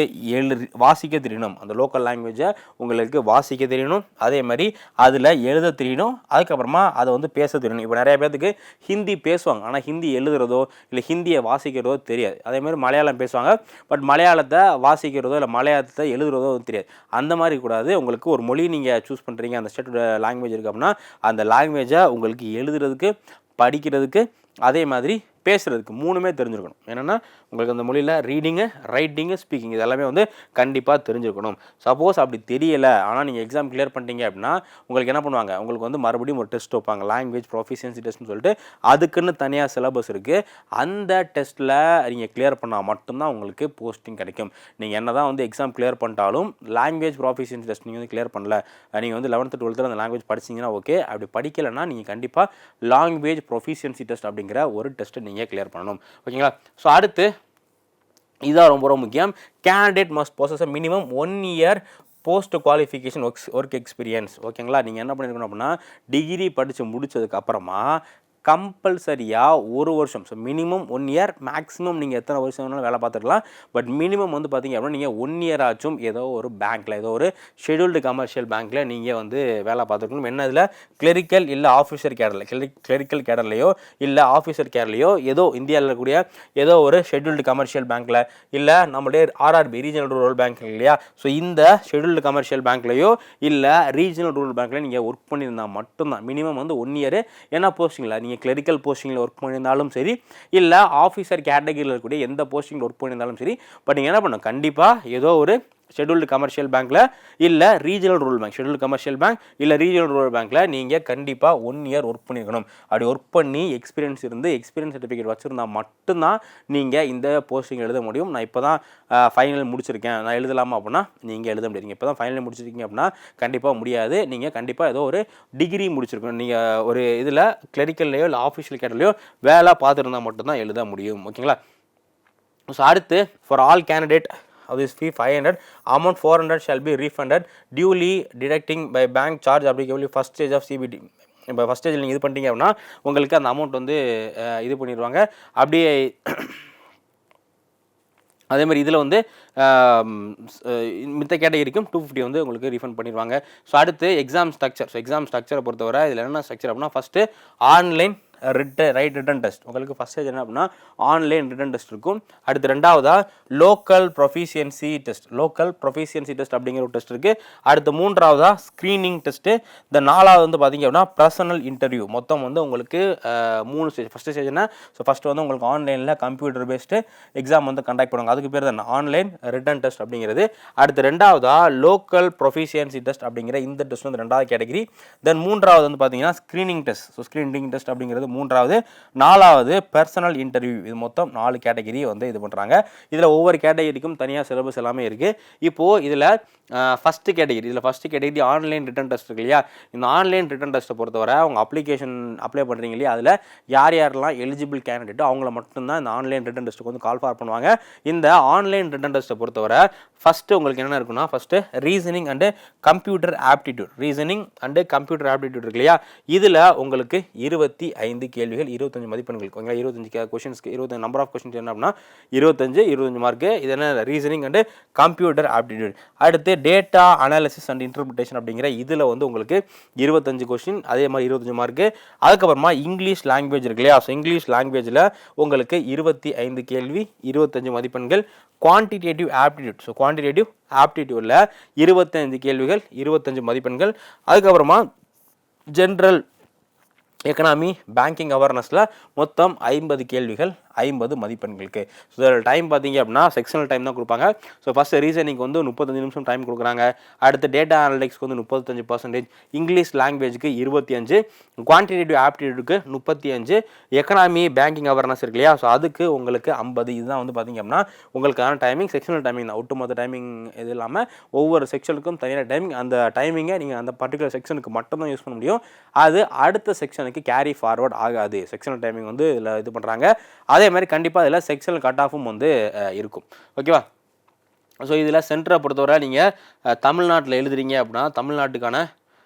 வாசிக்க தெரியணும். அந்த லோக்கல் லாங்குவேஜை உங்களுக்கு வாசிக்க தெரியணும். அதே மாதிரி அதில் எழுத தெரியணும். அதுக்கப்புறமா அதை வந்து பேச தெரியணும். இப்போ நிறைய பேர்த்துக்கு ஹிந்தி பேசுவாங்க, ஆனால் ஹிந்தி எழுதுறதோ இல்லை ஹிந்தியை வாசிக்கிறதோ தெரியாது. அதே மாதிரி மலையாளம் பேசுவாங்க, பட் மலையாளத்தை வாசிக்கிறதோ இல்லை மலையாளத்தை எழுதுறதோ தெரியாது. அந்த மாதிரி கூடாது. உங்களுக்கு ஒரு மொழி நீங்கள் சூஸ் பண்ணுறீங்க, அந்த ஸ்டேட்டோட லாங்குவேஜ் இருக்குது அப்படின்னா அந்த லாங்குவேஜை உங்களுக்கு எழுதுறதுக்கு, படிக்கிறதுக்கு, அதே மாதிரி பேசுகிறதுக்கு மூணுமே தெரிஞ்சிருக்கணும். என்னென்னா உங்களுக்கு அந்த மொழியில் ரீடிங்கு, ரைட்டிங்கு, ஸ்பீக்கிங் இது எல்லாமே வந்து கண்டிப்பாக தெரிஞ்சிருக்கணும். சப்போஸ் அப்படி தெரியலை ஆனால் நீங்கள் எக்ஸாம் கிளியர் பண்ணிட்டீங்க அப்படின்னா உங்களுக்கு என்ன பண்ணுவாங்க, உங்களுக்கு வந்து மறுபடியும் ஒரு டெஸ்ட் வைப்பாங்க, லாங்குவேஜ் ப்ரொஃபிஷியன்சி டெஸ்ட்னு சொல்லிட்டு. அதுக்குன்னு தனியாக சிலபஸ் இருக்குது. அந்த டெஸ்ட்டில் நீங்கள் கிளியர் பண்ணால் மட்டும்தான் உங்களுக்கு போஸ்டிங் கிடைக்கும். நீங்கள் என்ன தான் வந்து எக்ஸாம் கிளியர் பண்ணிட்டாலும் லாங்குவேஜ் ப்ரொஃபிஷியன்சி டெஸ்ட் நீங்கள் வந்து கிளியர் பண்ணல, நீங்கள் வந்து 11th 12th அந்த லாங்குவேஜ் படிச்சிங்கன்னா ஓகே. அப்படி படிக்கலைன்னா நீங்கள் கண்டிப்பாக லாங்குவேஜ் ப்ரொஃபிஷியன்சி டெஸ்ட் அப்படிங்கிற ஒரு டெஸ்ட்டை நீங்கள் கிளியர் பண்ணணும். ஓகேங்களா? ஸோ அடுத்து இதுதான் ரொம்ப ரொம்ப முக்கியம். கேண்டிடேட் மஸ்ட் பொசஸ் அ minimum 1 year post qualification work experience. ஓகேங்களா? நீங்கள் என்ன பண்ணியிருக்கணும் அப்படின்னா டிகிரி படித்து முடித்ததுக்கு அப்புறமா கம்பல்சரியாக 1 வருஷம், ஸோ மினிமம் 1 year, மேக்ஸிமம் நீங்கள் எத்தனை வருஷம் வேணாலும் வேலை பார்த்துக்கலாம். பட் மினிமம் வந்து பார்த்திங்க அப்படின்னா நீங்கள் 1 year ஆச்சும் ஏதோ ஒரு பேங்க்கில், ஏதோ ஒரு ஷெட்யூல்டு கமர்ஷியல் பேங்க்கில் நீங்கள் வந்து வேலை பார்த்துருக்கணும். என்ன இதில் கிளரிக்கல் இல்லை ஆஃபீஸர் கேடரில், கிளரிக்கல் கேடர்லையோ இல்லை ஆஃபீஸர் கேடர்லையோ ஏதோ இந்தியாவில் இருக்கக்கூடிய ஏதோ ஒரு ஷெட்யூல்டு கமர்ஷியல் பேங்க்கில், இல்லை நம்மளுடைய ஆர்ஆர்பி ரீஜனல் ரூரல் பேங்க் இல்லையா, ஸோ இந்த ஷெட்யூல்டு கமர்ஷியல் பேங்க்லையோ இல்லை ரீஜனல் ரூரல் பேங்க்கில் நீங்கள் ஒர்க் பண்ணியிருந்தால் மட்டும்தான் மினிமம் வந்து 1 year. என்ன போஸ்டிங்கில் நீங்கள் கிளரிக்கல் போஸ்டிங்கில் ஒர்க் பண்ணியிருந்தாலும் சரி, இல்லை ஆஃபீஸர் கேட்டகரியில் இருக்கக்கூடிய எந்த போஸ்டிங்கில் ஒர்க் பண்ணியிருந்தாலும் சரி, பட் நீங்கள் என்ன பண்ணணும், கண்டிப்பாக ஏதோ ஒரு ஷெட்யூல்டு கமர்ஷியல் பேங்க்கில் இல்லை regional rural bank, scheduled commercial bank இல்லை ரீஜனல் ரூரல் பேங்க்கில் நீங்கள் கண்டிப்பாக 1 year ஒர்க் பண்ணியிருக்கணும். அப்படி ஒர்க் பண்ணி எக்ஸ்பீரியன்ஸ் இருந்து எக்ஸ்பீரியன்ஸ் சர்டிஃபிகேட் வச்சுருந்தால் மட்டும்தான் நீங்கள் இந்த போஸ்டிங் எழுத முடியும். நான் இப்போ தான் ஃபைனல் முடிச்சிருக்கேன், நான் எழுதலாமா அப்படின்னா நீங்கள் எழுத முடியாது. நீங்கள் இப்போ தான் ஃபைனல் முடிச்சிருக்கீங்க அப்படின்னா கண்டிப்பாக முடியாது. நீங்கள் கண்டிப்பாக ஏதோ ஒரு டிகிரி முடிச்சிருக்கணும். நீங்கள் ஒரு இதில் கிளரிக்கல்லையோ இல்லை ஆஃபீஷியல் கேட்டர்லையோ வேலை பார்த்துருந்தால் மட்டும்தான் எழுத முடியும். ஓகேங்களா? ஸோ அடுத்து for all candidate of this fee 500, amount 400 shall be refunded duly deducting by bank charge applicable first stage of CBT. இப்போ ஃபஸ்ட் ஸ்டேஜில் நீங்கள் இது பண்ணிட்டீங்க அப்படின்னா உங்களுக்கு அந்த அமௌண்ட் வந்து இது பண்ணிடுவாங்க. அப்படியே அதே மாதிரி இதில் வந்து மித்த கேட்டகரிக்கும் 250 வந்து உங்களுக்கு ரீஃபண்ட் பண்ணிடுவாங்க. ஸோ அடுத்து எக்ஸாம் ஸ்ட்ரக்சர். ஸோ எக்ஸாம் ஸ்ட்ரக்சரை பொறுத்தவரை இதில் என்ன ஸ்ட்ரக்சர் அப்படின்னா ஃபஸ்ட்டு ஆன்லைன் ரிட்டன் டெஸ்ட். உங்களுக்கு ஃபஸ்ட் ஸ்டேஜ் என்ன அப்படின்னா ஆன்லைன் ரிட்டன் டெஸ்ட் இருக்கும். அடுத்து ரெண்டாவதாக லோக்கல் ப்ரொஃபிஷியன்சி டெஸ்ட் அப்படிங்கிற ஒரு டெஸ்ட் இருக்குது. அடுத்து மூன்றாவதாக ஸ்க்ரீனிங் டெஸ்ட்டு. இந்த நாலாவது வந்து பார்த்திங்க அப்படின்னா பர்சனல் இன்டர்வியூ. மொத்தம் வந்து உங்களுக்கு 3 ஸ்டேஜ். ஃபஸ்ட்டு ஸ்டேஜ் என்ன, ஸோ ஃபஸ்ட்டு வந்து உங்களுக்கு ஆன்லைனில் கம்ப்யூட்டர் பேஸ்டு எக்ஸாம் வந்து கண்டக்ட் பண்ணுவாங்க, அதுக்கு பேர் தான் ஆன்லைன் ரிட்டன் டெஸ்ட் அப்படிங்கிறது. அடுத்து ரெண்டாவதாக லோக்கல் ப்ரொஃபிஷியன்சி டெஸ்ட் அப்படிங்கிற இந்த டெஸ்ட் வந்து ரெண்டாவது கேட்டகரி. தென் மூன்றாவது வந்து பார்த்திங்கன்னா screening test. So screening test அப்படிங்கிறது வந்து 3வது, 4வது பர்சனல் இன்டர்வியூ. இது மொத்தம் 4 கேட்டகரி வந்து இது பண்ணுறாங்க. இதில் ஒவ்வொரு கேட்டகரிக்கும் தனியாக சிலபஸ் எல்லாமே இருக்குது. இப்போது இதில் first category online written test இருக்கு இல்லையா? இந்த ஆன்லைன் ரிட்டன் டெஸ்ட்டை பொறுத்தவரை அவங்க அப்ளிகேஷன் அப்ளை பண்ணுறீங்க இல்லையா, அதில் யாரெல்லாம் எலிஜிபிள் கேண்டிடேட்டோ அவங்கள மட்டும்தான் இந்த ஆன்லைன் ரிட்டன் டெஸ்ட்டுக்கு வந்து கால் ஃபார் பண்ணுவாங்க. இந்த ஆன்லைன் ரிட்டன் டெஸ்ட்டை பொறுத்தவரை ஃபஸ்ட்டு உங்களுக்கு என்ன இருக்குன்னா, first reasoning and computer aptitude இருக்கு இல்லையா, இதில் உங்களுக்கு 25 கேள்விகள், 25 மதிப்பெண்கள். ஓகேங்களா? 25 கொஷின்ஸ்க்கு 25 நம்பர் ஆஃப் கொஷின்ஸ் என்ன அப்படின்னா 25 மார்க்கு. இது என்ன, ரீசனிங் அண்டு கம்ப்யூட்டர் ஆப்டிடியூட். அடுத்து டேட்டா அனாலிசிஸ் அண்ட் இன்டர்பிரிட்டேஷன் அப்படிங்கிற இதில் வந்து உங்களுக்கு 25 கொஷின், அதே மாதிரி 25 மார்க்கு. அதுக்கப்புறமா இங்கிலீஷ் லாங்குவேஜ் இருக்கு இல்லையா, ஸோ இங்கிலீஷ் லாங்குவேஜில் உங்களுக்கு 25 கேள்வி, 25 மதிப்பெண்கள். குவான்டிடேட்டிவ் ஆப்டிடியூட், ஸோ குவான்டிடேட்டிவ் ஆப்டிடியூடில் 25 கேள்விகள், 25 மதிப்பெண்கள். அதுக்கப்புறமா ஜென்ரல் எக்கனாமி பேங்கிங் அவேர்னஸில் மொத்தம் 50 கேள்விகள், 50 மதிப்பெண்களுக்கு. ஸோ இதில் டைம் பார்த்தீங்க அப்படின்னா செக்ஷனல் டைம் தான் கொடுப்பாங்க. ஸோ ஃபஸ்ட்டு ரீசனிங்க்கு வந்து 35 நிமிஷம் டைம் கொடுக்குறாங்க. அடுத்து டேட்டா அனலிட்டிக்ஸ்க்கு வந்து 35%, இங்கிலீஷ் லாங்குவேஜுக்கு 25, குவான்டிடேட்டிவ் ஆப்டிடியூடுக்கு 35, எக்கனாமி பேங்கிங் அவேர்னஸ் இருக்கு இல்லையா, ஸோ அதுக்கு உங்களுக்கு 50. இதுதான் வந்து பார்த்தீங்க அப்படின்னா உங்களுக்கான டைமிங். செக்ஷனல் டைமிங் தான், ஒட்டுமொத்த டைமிங் இது இல்லாமல் ஒவ்வொரு செக்ஷனுக்கும் தனியாக டைமிங். அந்த டைமிங்கை நீங்கள் அந்த பர்டிகுலர் செக்ஷனுக்கு மட்டும்தான் யூஸ் பண்ண முடியும். அது அடுத்த செக்ஷனுக்கு கேரி ஃபார்வர்ட் ஆகாது. செக்ஷனல் டைமிங் வந்து இதில் இது பண்ணுறாங்க. அதே மாதிரி கண்டிப்பாக இதில் செக்ஷனல் கட் ஆஃபும் வந்து இருக்கும். ஓகேவா? ஸோ இதில் சென்டரை பொறுத்தவரை நீங்கள் தமிழ்நாட்டில் எழுதுறீங்க அப்படின்னா தமிழ்நாட்டுக்கான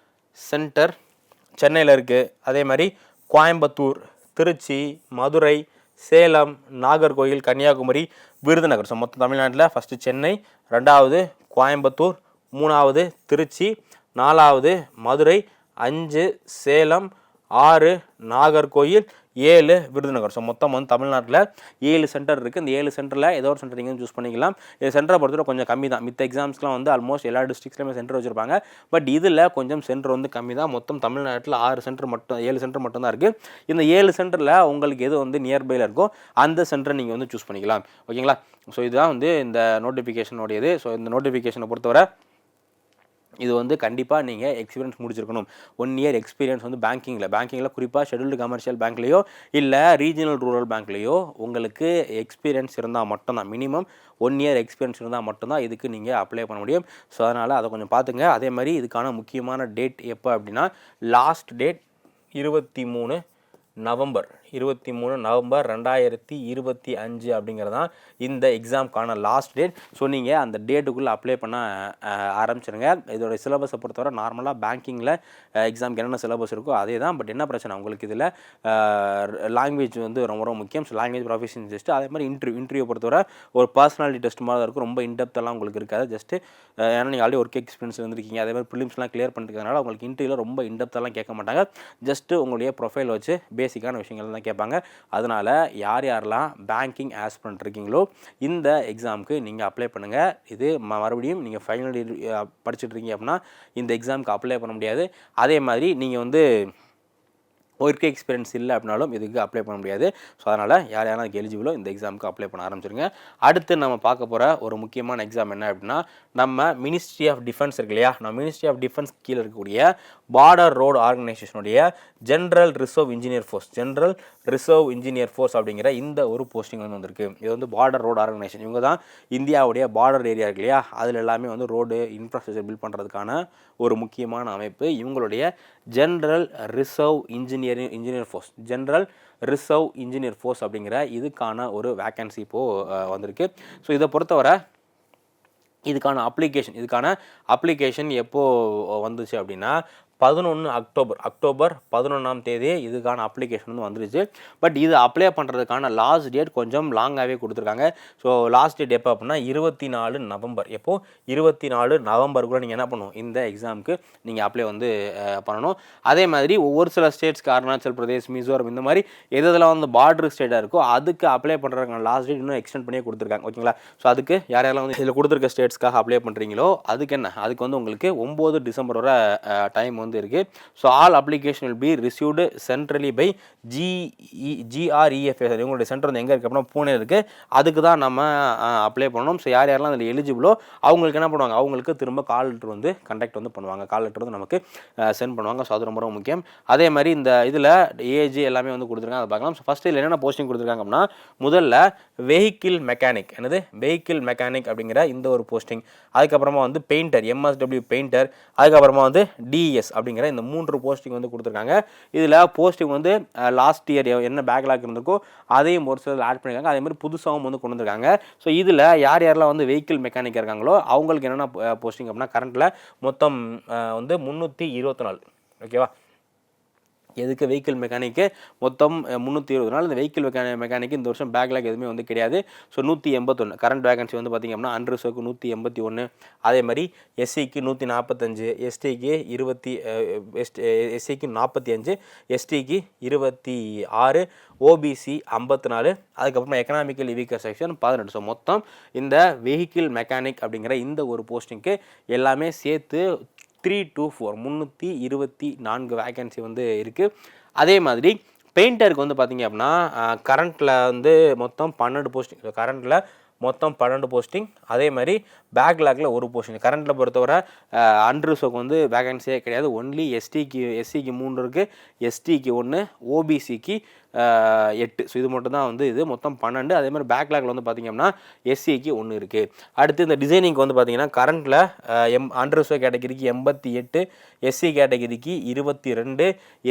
சென்டர் சென்னையில் இருக்குது. அதே மாதிரி கோயம்புத்தூர், திருச்சி, மதுரை, சேலம், நாகர்கோவில், கன்னியாகுமரி, விருதுநகர். ஸோ மொத்தம் தமிழ்நாட்டில் ஃபஸ்ட்டு சென்னை, 2வது கோயம்புத்தூர், 3வது திருச்சி, 4வது மதுரை, 5 சேலம், 6 நாகர்கோவில், 7 விருதுநகர். ஸோ மொத்தம் வந்து தமிழ்நாட்டில் 7 சென்டர் இருக்குது. இந்த 7 சென்டரில் ஏதோ ஒரு சென்டர் நீங்கள் சூஸ் பண்ணிக்கலாம். இது சென்டரை பொறுத்தவரை கொஞ்சம் கம்மி தான். மித்த எக்ஸாம்ஸ்லாம் வந்து ஆல்மோஸ்ட் எல்லா டிஸ்ட்ரிக்ஸ்லையுமே சென்டர் வச்சுருப்பாங்க. பட் இதில் கொஞ்சம் சென்டர் வந்து கம்மி தான். மொத்தம் தமிழ்நாட்டில் 7 சென்டர் மட்டும் தான் இருக்குது. இந்த 7 சென்டரில் உங்களுக்கு எது வந்து நியர்பையில் இருக்கோ அந்த சென்டரை நீங்கள் வந்து சூஸ் பண்ணிக்கலாம். ஓகேங்களா? ஸோ இதுதான் வந்து இந்த நோட்டிஃபிகேஷனோடையது. ஸோ இந்த நோட்டிஃபிகேஷனை பொறுத்தவரை இது வந்து கண்டிப்பாக நீங்கள் எக்ஸ்பீரியன்ஸ் முடிச்சிருக்கணும். 1 இயர் எக்ஸ்பீரியன்ஸ் வந்து பேங்கிங்கில் குறிப்பாக ஷெட்யூல்டு கமர்ஷியல் பேங்க்லேயோ இல்லை ரீஜனல் ரூரல் பேங்க்லேயோ உங்களுக்கு எக்ஸ்பீரியன்ஸ் இருந்தால் மட்டும்தான், மினிமம் 1 இயர் எக்ஸ்பீரியன்ஸ் இருந்தால் மட்டும்தான் இதுக்கு நீங்கள் அப்ளை பண்ண முடியும். ஸோ அதனால் அதை கொஞ்சம் பார்த்துங்க. அதே மாதிரி இதுக்கான முக்கியமான டேட் எப்போ அப்படின்னா, லாஸ்ட் டேட் 23 நவம்பர் 2025 அப்படிங்கிறது தான் இந்த எக்ஸாமுக்கான லாஸ்ட் டேட். ஸோ நீங்கள் அந்த டேட்டுக்குள்ளே அப்ளை பண்ண ஆரம்பிச்சிருங்க. இதோட சிலபஸை பொறுத்தவரை நார்மலாக பேங்கிங்கில் எக்ஸாமுக்கு என்னென்ன சிலபஸ் இருக்கோ அதே தான். பட் என்ன பிரச்சனை, உங்களுக்கு இதில் லாங்குவேஜ் வந்து ரொம்ப ரொம்ப முக்கியம். ஸோ லாங்குவேஜ் ப்ரொஃபிஷியன்சி டெஸ்ட்டு, அதே மாதிரி இன்டர்வியூ பொறுத்தவரை ஒரு பர்சனாலிட்டி டெஸ்ட் மாதிரி தான் இருக்கும். ரொம்ப இன்டெப்த்தெல்லாம் உங்களுக்கு இருக்காது. ஜஸ்ட்டு ஏன்னா நீங்கள் ஆல்ரெடி ஒர்க் எக்ஸ்பீரியன்ஸ் இருந்திருக்கீங்க, அதே மாதிரி ப்ரிலிம்ஸ்லாம் கிளியர் பண்ணிருக்கனால உங்களுக்கு இன்டர்வியூவில் ரொம்ப இன்டெப்த்தெல்லாம் கேட்க மாட்டாங்க. ஜஸ்ட்டு உங்களுடைய ப்ரொஃபைல் வச்சு பேசிக்கான விஷயங்கள் தான் கேட்பாங்க. அதனால் யாரெல்லாம் பேங்கிங் ஆஸ்பிரண்ட் இருக்கீங்களோ இந்த எக்ஸாமுக்கு நீங்கள் அப்ளை பண்ணுங்கள். இது மறுபடியும் நீங்கள் ஃபைனல் இயர் படிச்சுட்டு இருக்கீங்க அப்படின்னா இந்த எக்ஸாமுக்கு அப்ளை பண்ண முடியாது. அதே மாதிரி நீங்கள் வந்து ஒர்க் எக்ஸ்பீரியன்ஸ் இல்லை அப்படின்னாலும் இதுக்கு அப்ளை பண்ண முடியாது. ஸோ அதனால் யாரெல்லாம் அதுக்கு எலிஜிபிளோ இந்த எக்ஸாமுக்கு அப்ளை பண்ண ஆரம்பிச்சிருங்க. அடுத்து நம்ம பார்க்க போகிற ஒரு முக்கியமான எக்ஸாம் என்ன அப்படின்னா, நம்ம மினிஸ்ட்ரி ஆஃப் டிஃபென்ஸ் இருக்கு இல்லையா, நம்ம மினிஸ்ட்ரி ஆஃப் டிஃபென்ஸ் கீழே இருக்கக்கூடிய பார்டர் ரோடு ஆர்கனைசேஷனுடைய ஜென்ரல் ரிசர்வ் இன்ஜினியர் ஃபோர்ஸ் அப்படிங்கிற இந்த ஒரு போஸ்டிங் வந்து வந்திருக்கு. இது வந்து பார்டர் ரோடு ஆர்கனைசேஷன். இவங்க தான் இந்தியாவுடைய பார்டர் ஏரியா இருக்கு இல்லையா, அதில் எல்லாமே வந்து ரோடு இன்ஃப்ராஸ்ட்ரக்சர் பில்ட் பண்ணுறதுக்கான ஒரு முக்கியமான அமைப்பு. இவங்களுடைய ஜென்ரல் ரிசர்வ் இன்ஜினியர் ஃபோர்ஸ் அப்படிங்கிற இதுக்கான ஒரு வேக்கன்சி இப்போது வந்திருக்கு. ஸோ இதை பொறுத்தவரை இதுக்கான அப்ளிகேஷன் எப்போது வந்துச்சு அப்படின்னா 11 அக்டோபர் 11 இதுக்கான அப்ளிகேஷன் வந்து வந்துருச்சு. பட் இது அப்ளை பண்ணுறதுக்கான லாஸ்ட் டேட் கொஞ்சம் லாங்காகவே கொடுத்துருக்காங்க. ஸோ லாஸ்ட் டேட் எப்போ அப்படின்னா 24 நவம்பர். எப்போது 24 நவம்பருக்குள்ளே நீங்கள் என்ன பண்ணணும், இந்த எக்ஸாமுக்கு நீங்கள் அப்ளை வந்து பண்ணணும். அதே மாதிரி ஒவ்வொரு சில ஸ்டேட்ஸ்க்கு அருணாச்சல் பிரதேஷ், மிசோரம் இந்த மாதிரி எதெல்லாம் வந்து பார்டர் ஸ்டேட்டாக இருக்கோ அதுக்கு அப்ளை பண்ணுறதுக்கான லாஸ்ட் டேட் இன்னும் எக்ஸ்டெண்ட் பண்ணியே கொடுத்துருக்காங்க. ஓகேங்களா? ஸோ அதுக்கு யாரெல்லாம் வந்து இதில் கொடுத்துருக்க ஸ்டேட்ஸ்க்காக அப்ளை பண்ணுறீங்களோ அதுக்கு வந்து உங்களுக்கு 9 டிசம்பர் வரை டைம் வந்து வந்து இருக்குது. So all application will be received centrally by GREFA. இவங்களுடைய சென்டர் வந்து எங்கே இருக்குது அப்படின்னா பூனே இருக்குது. அதுக்கு தான் நம்ம அப்ளை பண்ணணும். ஸோ யாரெல்லாம் அதில் எலிஜிபிளோ அவங்களுக்கு என்ன பண்ணுவாங்க, அவங்களுக்கு திரும்ப கால் லெட்டர் வந்து கண்டக்ட் வந்து பண்ணுவாங்க. கால் லெட்டர் வந்து நமக்கு சென்ட் பண்ணுவாங்க. ஸோ அது ரொம்ப ரொம்ப முக்கியம். அதே மாதிரி இந்த இதில் ஏஜ் எல்லாமே வந்து கொடுத்துருக்காங்க, அதை பார்க்கலாம். ஸோ ஃபஸ்ட்டு இதில் என்னென்ன போஸ்டிங் கொடுத்துருக்காங்க அப்படின்னா, முதல்ல வெஹிக்கிள் மெக்கானிக், என்னது வெஹிக்கிள் மெக்கானிக் அப்படிங்கிற இந்த ஒரு போஸ்டிங். அதுக்கப்புறமா வந்து பெயிண்டர், MSW பெயிண்டர், அதுக்கப்புறமா வந்து DES அப்படிங்கிற இந்த 3 போஸ்டிங் வந்து கொடுத்துருக்காங்க. இதில் போஸ்டிங் வந்து லாஸ்ட் இயர் என்ன பேக்லாக் இருந்திருக்கோ அதையும் ஒரு சிலர் ஆட் பண்ணியிருக்காங்க. அதே மாதிரி புதுசாகவும் வந்து கொண்டு வந்திருக்காங்க. ஸோ இதில் யாரெல்லாம் வந்து வெஹிக்கிள் மெக்கானிக் இருக்காங்களோ அவங்களுக்கு என்னென்ன போஸ்டிங் அப்படின்னா, கரண்ட்டில் மொத்தம் வந்து 324. ஓகேவா, எதுக்கு வெஹிக்கிள் மெக்கானிக்கு மொத்தம் 320 நாள். இந்த வெஹிக்கிள் மெக்கானிக்கு இந்த வருஷம் பேக்லாக் எதுவுமே வந்து கிடையாது. ஸோ 181 கரண்ட் வேகன்சி வந்து பார்த்திங்க அப்படின்னா அன்ரிசர்வ்க்கு 181, அதே மாதிரி SCக்கு 145, STக்கு 45, STக்கு 26, OBC 54, அதுக்கப்புறமா எக்கனாமிக்கல் வீக்கர் செக்ஷன் 18. ஸோ மொத்தம் இந்த வெஹிக்கிள் மெக்கானிக் அப்படிங்கிற இந்த ஒரு போஸ்டிங்க்கு எல்லாமே சேர்த்து 324 வேகன்சி வந்து இருக்குது. அதே மாதிரி பெயிண்டருக்கு வந்து பார்த்திங்க அப்படின்னா கரண்ட்டில் வந்து மொத்தம் 12 போஸ்டிங். கரண்ட்டில் மொத்தம் 12 போஸ்டிங். அதே மாதிரி பேக்லாகில் ஒரு போஸ்டிங். கரண்ட்டில் பொறுத்தவரை அன்ரிசர்வ்க்கு வந்து வேகன்சியே கிடையாது. ஒன்லி SCக்கு 3 இருக்குது, STக்கு 1, OBCக்கு 8. ஸோ இது மட்டும் தான் வந்து இது மொத்தம் 12. அதே மாதிரி பேக்லாகில் வந்து பார்த்திங்க அப்படின்னா SCக்கு 1 இருக்குது. அடுத்து இந்த டிசைனிங்க்கு வந்து பார்த்திங்கன்னா கரண்ட்டில் அன்ரிசர்வ் கேட்டகிரிக்கு 88, SC கேட்டகிரிக்கு 22,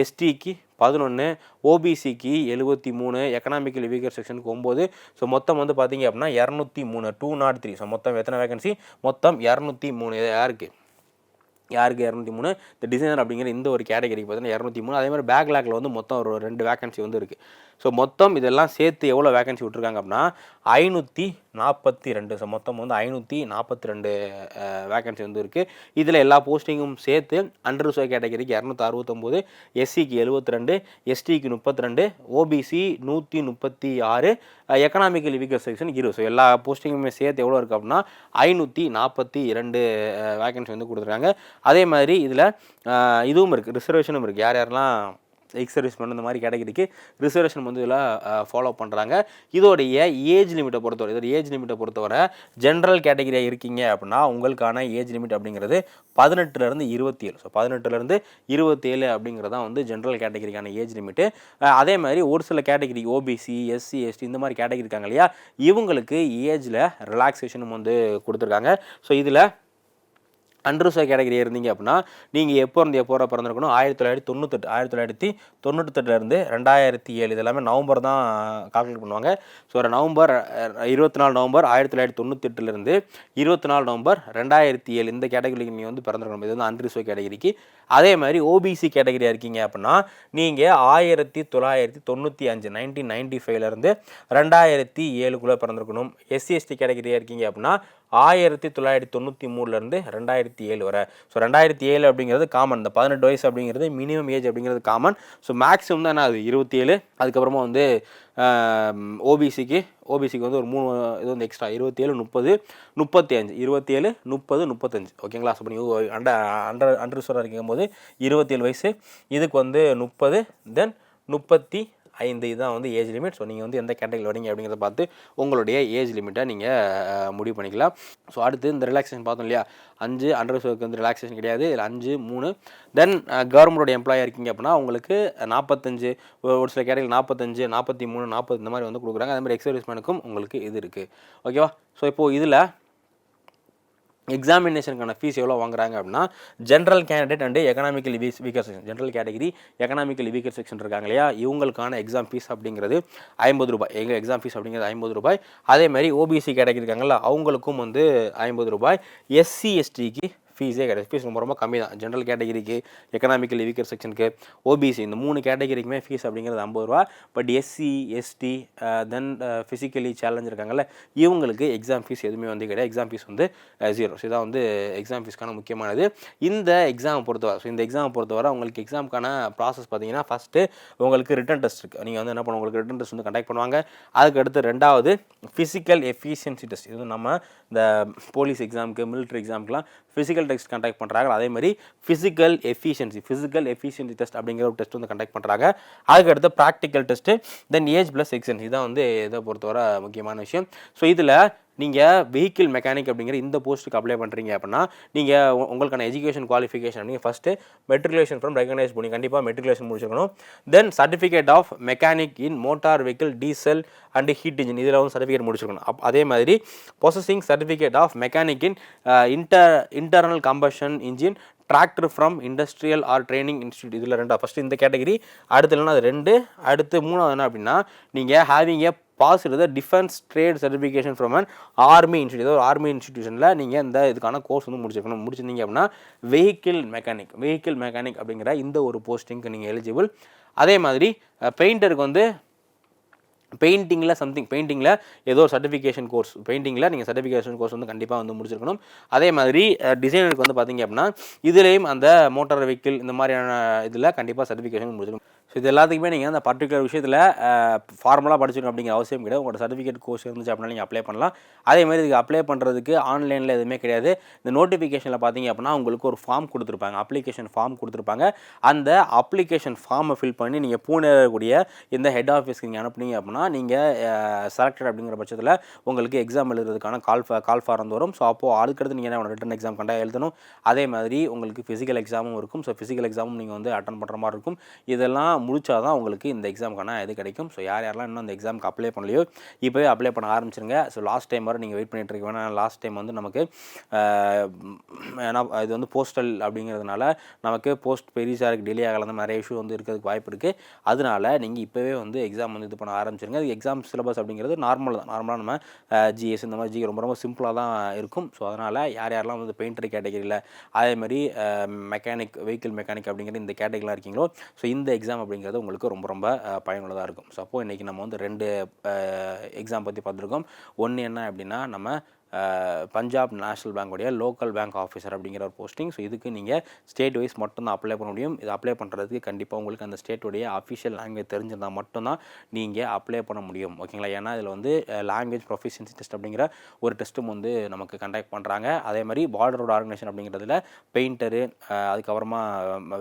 STக்கு 11, OBCக்கு 73, எக்கனாமிக்கல் வீக்கர் செக்ஷனுக்கு 9. ஸோ மொத்தம் வந்து பார்த்திங்க அப்படின்னா 203, 203. ஸோ மொத்தம் எத்தனை வேகன்சி? மொத்தம் 203. யாருக்கு 203? இந்த டிசைனர் அப்படிங்கிற இந்த ஒரு கேட்டகரிக்கு பார்த்தீங்கன்னா 203. அதே மாதிரி பேக்லாகில் வந்து மொத்தம் ஒரு 2 வேகன்சி வந்து இருக்குது. ஸோ மொத்தம் இதெல்லாம் சேர்த்து எவ்வளோ வேகன்சி விட்ருக்காங்க அப்படின்னா 542. ஸோ மொத்தம் வந்து 542 வேகன்சி வந்து இருக்குது. இதில் எல்லா போஸ்டிங்கும் சேர்த்து அன்ரிசர்வ் கேட்டகரிக்கு 269, SCக்கு 72, STக்கு 32, OBC 136, economical weaker section 20. So எல்லா போஸ்டிங்குமே சேர்த்து எவ்வளோ இருக்குது அப்படின்னா 542 வேகன்சி வந்து கொடுத்துருக்காங்க. அதே மாதிரி இதில் இதுவும் இருக்குது, ரிசர்வேஷனும் இருக்குது. யாரெல்லாம் எக்ஸ் சர்வீஸ் பண்ண இந்த மாதிரி கேட்டகரிக்கு ரிசர்வேஷன் வந்து இதில் ஃபாலோ பண்ணுறாங்க. இதோடைய ஏஜ் லிமிட்டை பொறுத்தவரை ஜென்ரல் கேட்டகரியாக இருக்கீங்க அப்படின்னா உங்களுக்கான ஏஜ் லிமிட் அப்படிங்கிறது 18லேருந்து 27. ஸோ 18லேருந்து 27 அப்படிங்கிறது தான் வந்து ஜென்ரல் கேட்டகரிக்கான ஏஜ் லிமிட்டு. அதே மாதிரி ஒரு சில கேட்டகரி OBC, SC, ST இந்த மாதிரி கேட்டகரி இருக்காங்க இல்லையா, இவங்களுக்கு ஏஜில் ரிலாக்ஸேஷனும் வந்து கொடுத்துருக்காங்க. ஸோ இதில் அன்ரிசர்வ் கேட்டகரி இருந்தீங்க அப்படின்னா நீங்கள் எப்போ பிறந்திருக்கணும்? 1998, 1998லேருந்து 2007. இது எல்லாமே நவம்பர் தான் கால்குலேட் பண்ணுவாங்க. ஸோ நவம்பர் 24 நவம்பர் 1998லேருந்து 24 நவம்பர் 2007 இந்த கேட்டகரிக்கு நீங்கள் வந்து பிறந்திருக்கணும். இது வந்து அன்ரிசர்வ் கேட்டகரிக்கு. அதே மாதிரி OBC கேட்டகரியாக இருக்கீங்க அப்படின்னா நீங்கள் 1995 1995லேருந்து 2007 பிறந்திருக்கணும். SC ST கேட்டகரியாக இருக்கீங்க அப்படின்னா 1993லேருந்து 2007 வரை. ஸோ 2007 அப்படிங்கிறது காமன். இந்த 18 வயசு அப்படிங்கிறது மினிமம் ஏஜ் அப்படிங்கிறது காமன். ஸோ மேக்ஸிமம் தான் என்ன அது 27. அதுக்கப்புறமா வந்து ஓபிசிக்கு வந்து ஒரு 3 இது வந்து எக்ஸ்ட்ரா 27, 30, 35, 27, 30, 35. ஓகேங்களா? ஸோ நீங்கள் அண்டர் இருக்கும்போது 27 வயசு, இதுக்கு வந்து 30, தென் 35. இதுதான் வந்து ஏஜ் லிமிட். ஸோ நீங்கள் வந்து எந்த கேட்டகரியில் வரீங்க அப்படிங்கிறத பார்த்து உங்களுடைய ஏஜ் லிமிட்டை நீங்கள் முடிவு பண்ணிக்கலாம். ஸோ அடுத்து இந்த ரிலாக்ஸேஷன் பார்த்தோம் இல்லையா, 5 அண்டர்சர்வ்க்கு வந்து ரிலாக்ஸேஷன் கிடையாது. இதில் 5, 3. தென் கவர்மெண்டோட எம்ப்ளாயாக இருக்கீங்க அப்படின்னா உங்களுக்கு 45, ஒரு சில கேட்டகரியில் 45, 43, 40 இந்த மாதிரி வந்து கொடுக்குறாங்க. அதே மாதிரி எக்ஸ் சர்வீஸ்மேனுக்கும் உங்களுக்கு இது இருக்குது. ஓகேவா? ஸோ இப்போது இதில் எக்ஸாமினேஷனுக்கான ஃபீஸ் எவ்வளோ வாங்குறாங்க அப்படின்னா, general candidate and economical weaker section, general category economical weaker section இருக்காங்க இல்லையா, இவங்களுக்கான எக்ஸாம் ஃபீஸ் அப்படிங்கிறது 50 ரூபாய். எங்கள் எக்ஸாம் ஃபீஸ் அப்படிங்கிறது 50 ரூபாய். அதேமாதிரி ஓபிசி கேட்டகரி இருக்காங்களா அவங்களுக்கும் வந்து 50 ரூபாய். SC STக்கு ஃபீஸே கிடையாது. ஃபீஸ் ரொம்ப கம்மி தான். ஜென்ரல் கேட்டகரிக்கு, எக்கனாமிக்கல் வீக்கர் செக்ஷனுக்கு, OBC இந்த 3 கேட்டகரிக்குமே ஃபீஸ் அப்படிங்கிறது 50 ரூபா. But SC ST then physically challenge இருக்காங்கல்ல, இவங்களுக்கு எக்ஸாம் ஃபீஸ் எதுவுமே வந்து கிடையாது. எக்ஸாம் ஃபீஸ் வந்து 0. ஸோ இதான் வந்து எக்ஸாம் ஃபீஸ்க்கான முக்கியமானது. இந்த எக்ஸாம் பொறுத்தவரை உங்களுக்கு எக்ஸாமுக்கான ப்ராசஸ் பார்த்தீங்கன்னா, ஃபஸ்ட்டு உங்களுக்கு ரிட்டன் டெஸ்ட் இருக்குது. நீங்கள் வந்து என்ன பண்ணுவோம், உங்களுக்கு ரிட்டன் டெஸ்ட் வந்து கண்டக்ட் பண்ணுவாங்க. அதுக்கடுத்து 2வது ஃபிசிக்கல் எஃபிஷியன்சி டெஸ்ட். இது நம்ம இந்த போலீஸ் எக்ஸாமுக்கு, மிலிட்ரி எக்ஸாமுக்குலாம் ஃபிசிக்கல் டெஸ்ட் கண்டக்ட் பண்ணுறாங்க. அதே மாதிரி ஃபிசிக்கல் எஃபிஷியன்சி டெஸ்ட் அப்படிங்கிற ஒரு டெஸ்ட் வந்து கண்டக்ட் பண்ணுறாங்க. அதுக்கடுத்து ப்ராக்டிக்கல் டெஸ்ட்டு, தென் ஏஜ் ப்ளஸ் எக்ஸ்பீரியன்ஸ். இதுதான் வந்து இதை பொறுத்தவரை முக்கியமான விஷயம். ஸோ இதில் நீங்கள் வெஹிக்கிள் மெக்கானிக் அப்படிங்கிற இந்த போஸ்ட்டுக்கு அப்ளை பண்ணுறீங்க அப்படின்னா நீங்கள் உங்களுக்கான எஜுகேஷன் குவாலிஃபிகேஷன் நீங்கள் ஃபஸ்ட்டு மெட்ரிகுலேஷன் ஃப்ரம் ரெகனைஸ் பண்ணி கண்டிப்பாக மெட்ரிகுலேஷன் முடிச்சிருக்கணும். Then certificate of mechanic in motor vehicle diesel and heat engine இதில் வந்து சர்டிஃபிகேட் முடிச்சிருக்கணும். அதே மாதிரி possessing certificate of mechanic in internal combustion engine tractor from industrial or training institute. இதில் ரெண்டா ஃபஸ்ட்டு இந்த கேட்டகரி, அடுத்து இல்லைன்னா அது 2, அடுத்து 3வது என்ன அப்படின்னா நீங்கள் ஹேவிங் ஏ பாஸ் எடுத்த defence trade certification from an army institute. ஏதோ ஒரு ஆர்மி இன்ஸ்டியூஷனில் நீங்கள் இந்த இதுக்கான கோர்ஸ் வந்து முடிச்சிருந்தீங்க அப்படின்னா வெஹிக்கிள் மெக்கானிக் அப்படிங்கிற இந்த ஒரு போஸ்டிங்க்கு நீங்கள் எலிஜிபிள். அதே மாதிரி பெயிண்டருக்கு வந்து பெயிண்டிங்கில் ஏதோ ஒரு சர்டிஃபிகேஷன் கோர்ஸ், நீங்கள் சர்டிஃபிகேஷன் கோர்ஸ் வந்து கண்டிப்பாக வந்து முடிச்சிருக்கணும். அதே மாதிரி டிசைனருக்கு வந்து பார்த்தீங்க அப்படின்னா இதுலேயும் அந்த மோட்டார் வெஹிக்கிள் இந்த மாதிரியான இதில் கண்டிப்பாக சர்டிஃபிகேஷன் முடிச்சிருக்கணும். ஸோ இது எல்லாத்துக்குமே நீங்கள் அந்த பர்டிகுலர் விஷயத்தில் ஃபார்மலாக படிச்சிருக்கணும் அப்படிங்கிற அவசியம் கிடையாது. உங்களோட சர்டிஃபிகேட் கோர்ஸ் இருந்துச்சு அப்படின்னா நீங்கள் அப்ளை பண்ணலாம். அதே மாதிரி இதுக்கு அப்ளை பண்ணுறதுக்கு ஆன்லைனில் எதுவுமே கிடையாது. இந்த நோட்டிஃபிகேஷனில் பார்த்தீங்க அப்படின்னா உங்களுக்கு ஒரு ஃபார்ம் கொடுத்துருப்பாங்க, அப்ளிகேஷன் ஃபார்ம் கொடுத்துருப்பாங்க. அந்த அப்ளிகேஷன் ஃபார்மை ஃபில் பண்ணி நீங்கள் பூனே இருக்கக்கூடிய இந்த ஹெட் ஆஃபீஸ்க்கு நீங்கள் அனுப்புனீங்க அப்படின்னா நீங்கள் செலக்டட் அப்படிங்கிற பட்சத்தில் உங்களுக்கு எக்ஸாம் எழுதுறதுக்கான கால் ஃபாரம் வரும். ஸோ அப்போது அதுக்கடுத்து நீங்கள் என்ன ரிட்டன் எக்ஸாம் கண்டாக எழுதணும். அதே மாதிரி உங்களுக்கு ஃபிசிக்கல் எக்ஸாமும் இருக்கும். ஸோ ஃபிசிக்கல் எக்ஸாமும் நீங்கள் வந்து அட்டன் பண்ணுற மாதிரி இருக்கும். இதெல்லாம் முடிச்சாதான் உங்களுக்கு இந்த எக்ஸாமுக்கான இது கிடைக்கும். ஸோ யாரெல்லாம் இன்னும் இந்த எக்ஸாமுக்கு அப்ளை பண்ணலையோ இப்போவே அப்ளை பண்ண ஆரம்பிச்சிருங்க. ஸோ லாஸ்ட் டைம் வரை நீங்கள் வெயிட் பண்ணிட்டு இருக்க வேணாம். லாஸ்ட் டைம் வந்து நமக்கு ஏன்னா இது வந்து போஸ்டல் அப்படிங்கிறதுனால நமக்கு போஸ்ட் பெரிசாக இருக்குது, டிலே ஆகலாம், நிறைய இஷ்யூ வந்து இருக்கிறதுக்கு வாய்ப்பு இருக்குது. அதனால நீங்கள் இப்போவே வந்து எக்ஸாம் வந்து இது பண்ண ஆரம்பிச்சிருங்க. அது எக்ஸாம் சிலபஸ் அப்படிங்கிறது நார்மலாக நம்ம ஜிஎஸ் இந்த மாதிரி ரொம்ப சிம்பிளாக தான் இருக்கும். ஸோ அதனால் யாரெல்லாம் வந்து பெயிண்டர் கேட்டகரியில் அதே மாதிரி வெஹிக்கிள் மெக்கானிக் அப்படிங்கிற இந்த கேட்டகரியில் இருக்கீங்களோ ஸோ இந்த எக்ஸாம் அப்படிங்கிறது உங்களுக்கு ரொம்ப பயனுள்ளதாக இருக்கும். ஸோ அப்போது இன்றைக்கி நம்ம வந்து 2 எக்ஸாம் பற்றி பார்த்துருக்கோம். ஒன்று என்ன அப்படின்னா நம்ம பஞ்சாப் நேஷ்னல் பேங்க்குடைய லோக்கல் பேங்க் ஆஃபீஸர் அப்படிங்கிற ஒரு போஸ்டிங். ஸோ இதுக்கு நீங்கள் ஸ்டேட் வைஸ் மட்டும்தான் அப்ளை பண்ண முடியும். இது அப்ளை பண்ணுறதுக்கு கண்டிப்பாக உங்களுக்கு அந்த ஸ்டேட்டுடைய அஃபிஷியல் லாங்குவேஜ் தெரிஞ்சிருந்தால் மட்டும்தான் நீங்கள் அப்ளை பண்ண முடியும். ஓகேங்களா? ஏன்னா இதில் வந்து லாங்குவேஜ் ப்ரொஃபிஷியன்சி டெஸ்ட் அப்படிங்கிற ஒரு டெஸ்ட்டும் வந்து நமக்கு கண்டக்ட் பண்ணுறாங்க. அதே மாதிரி பார்டர் ரோடு ஆர்கனைசேஷன் அப்படிங்கிறதுல பெயிண்டரு, அதுக்கப்புறமா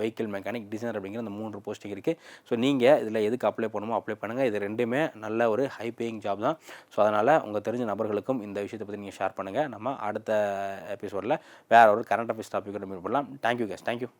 வெஹிக்கிள் மெக்கானிக், டிசைனர் அப்படிங்கிற அந்த 3 போஸ்டிங் இருக்குது. ஸோ நீங்கள் இதில் எதுக்கு அப்ளை பண்ணணுமோ அப்ளை பண்ணுங்கள். இது ரெண்டுமே நல்ல ஒரு ஹை பேயிங் ஜாப் தான். ஸோ அதனால் உங்கள் தெரிஞ்ச நபர்களுக்கும் இந்த விஷயத்தை பற்றி நீங்கள் ஷேர் பண்ணுங்கள். நம்ம அடுத்த எபிசோடில் வேறு ஒரு கரண்ட் அஃபேர்ஸ் டாப்பிக்கோட மீட் பண்ணலாம். Thank you case, thank you.